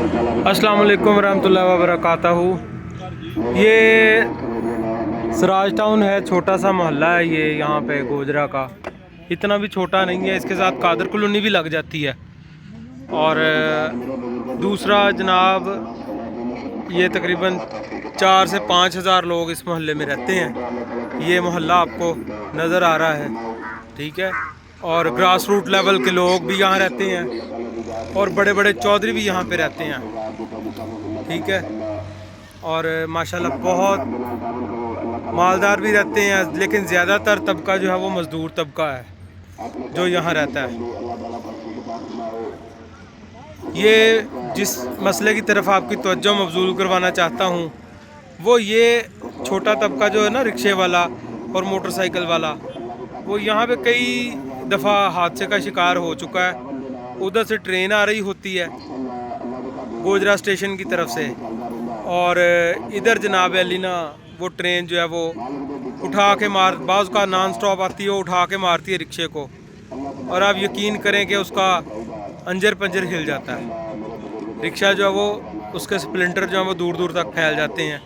अस्सलाम वालेकुम रहमतुल्लाहि व बरकातहू। ये सिराज टाउन है, छोटा सा मोहल्ला है ये यहाँ पे गोजरा का। इतना भी छोटा नहीं है, इसके साथ कादर कॉलोनी भी लग जाती है। और दूसरा जनाब, ये तकरीबन 4 से 5 हज़ार लोग इस मोहल्ले में रहते हैं। ये मोहल्ला आपको नज़र आ रहा है, ठीक है। और ग्रास रूट लेवल के लोग भी यहाँ रहते हैं और बड़े बड़े चौधरी भी यहाँ पे रहते हैं, ठीक है। और माशाल्लाह बहुत मालदार भी रहते हैं, लेकिन ज़्यादातर तबका जो है वो मज़दूर तबका है जो यहाँ रहता है। ये जिस मसले की तरफ आपकी तवज्जो मबज़ूल करवाना चाहता हूँ वो ये छोटा तबका जो है ना, रिक्शे वाला और मोटरसाइकिल वाला, वो यहाँ पे कई दफ़ा हादसे का शिकार हो चुका है। उधर से ट्रेन आ रही होती है गोजरा स्टेशन की तरफ से, और इधर जनाब अली ना वो ट्रेन जो है वो उठा के बाज़ का नॉन स्टॉप आती है, वो उठा के मारती है रिक्शे को, और आप यकीन करें कि उसका अंजर पंजर हिल जाता है। रिक्शा जो है वो, उसके स्प्लिंटर जो है वो दूर दूर तक फैल जाते हैं,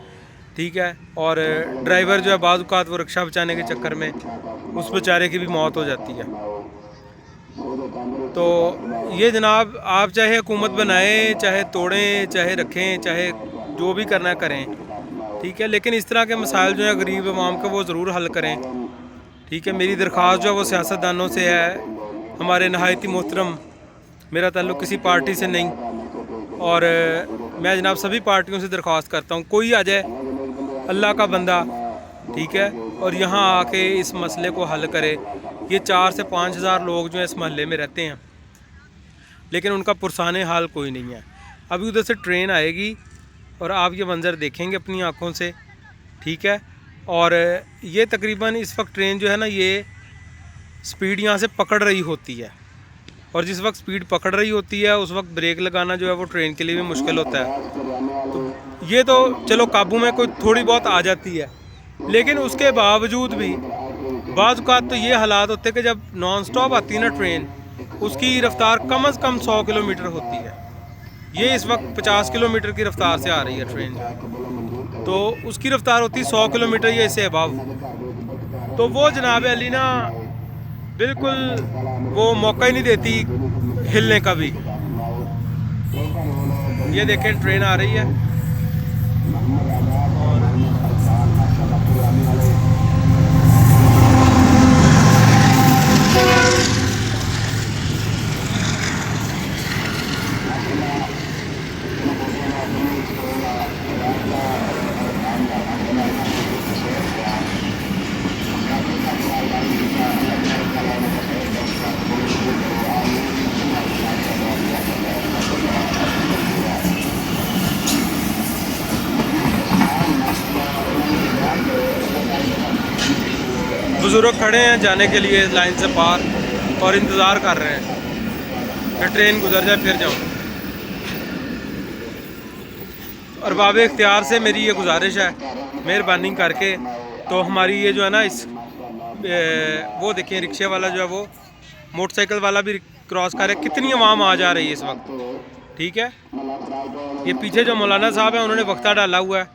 ठीक है। और ड्राइवर जो है बाज़ औक़ात वो रिक्शा बचाने के चक्कर में उस बेचारे की भी मौत हो जाती है। तो ये जनाब, आप चाहे हुकूमत बनाएं, चाहे तोड़ें, चाहे रखें, चाहे जो भी करना करें, ठीक है, लेकिन इस तरह के मसाइल जो है गरीब अवाम का वो ज़रूर हल करें, ठीक है। मेरी दरख्वास्त जो है वो सियासतदानों से है, हमारे नहायती मोहतरम, मेरा ताल्लुक़ किसी पार्टी से नहीं, और मैं जनाब सभी पार्टियों से दरख्वास्त करता हूँ, कोई आ जाए अल्लाह का बंदा, ठीक है, और यहाँ आके इस मसले को हल करे। ये 4 से 5 हज़ार लोग जो है इस महल्ले में रहते हैं, लेकिन उनका पुरसाने हाल कोई नहीं है। अभी उधर से ट्रेन आएगी और आप ये मंज़र देखेंगे अपनी आँखों से, ठीक है। और ये तकरीबन इस वक्त ट्रेन जो है ना, ये स्पीड यहाँ से पकड़ रही होती है, और जिस वक्त स्पीड पकड़ रही होती है उस वक्त ब्रेक लगाना जो है वो ट्रेन के लिए भी मुश्किल होता है। तो ये तो चलो काबू में कोई थोड़ी बहुत आ जाती है, लेकिन उसके बावजूद भी बाज़ औक़ात तो ये हालात होते हैं कि जब नॉन स्टॉप आती है ना ट्रेन, उसकी रफ़्तार कम से कम 100 किलोमीटर होती है। ये इस वक्त 50 किलोमीटर की रफ़्तार से आ रही है ट्रेन, तो उसकी रफ़्तार होती है 100 किलोमीटर या इससे अबव। तो वो जनाब अली ना बिल्कुल वो मौका ही नहीं देती हिलने का भी। ये देखें ट्रेन आ रही है, बुजुर्ग खड़े हैं जाने के लिए लाइन से पार और इंतज़ार कर रहे हैं कि ट्रेन गुजर जाए फिर जाऊँ। और बाब इख्तियार से मेरी ये गुजारिश है, मेहरबानी करके, तो हमारी ये जो है ना वो देखिए रिक्शे वाला जो है वो मोटरसाइकिल वाला भी क्रॉस कर रहा है। कितनी आवाम आ जा रही है इस वक्त, ठीक है। ये पीछे जो मौलाना साहब हैं उन्होंने वक्ता डाला हुआ है,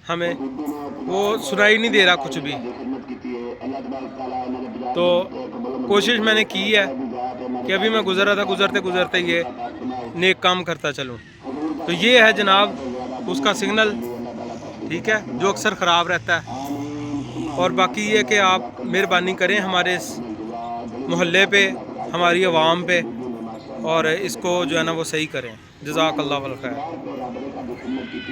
हमें वो सुनाई नहीं दे रहा कुछ भी। तो कोशिश मैंने की है कि अभी मैं गुजर रहा था, गुजरते गुजरते ये नेक काम करता चलूँ। तो ये है जनाब उसका सिग्नल, ठीक है, जो अक्सर ख़राब रहता है। और बाकी ये कि आप मेहरबानी करें हमारे इस मोहल्ले पे, हमारी आवाम पे, और इसको जो है ना वो सही करें। जज़ाकल्लाह खैर।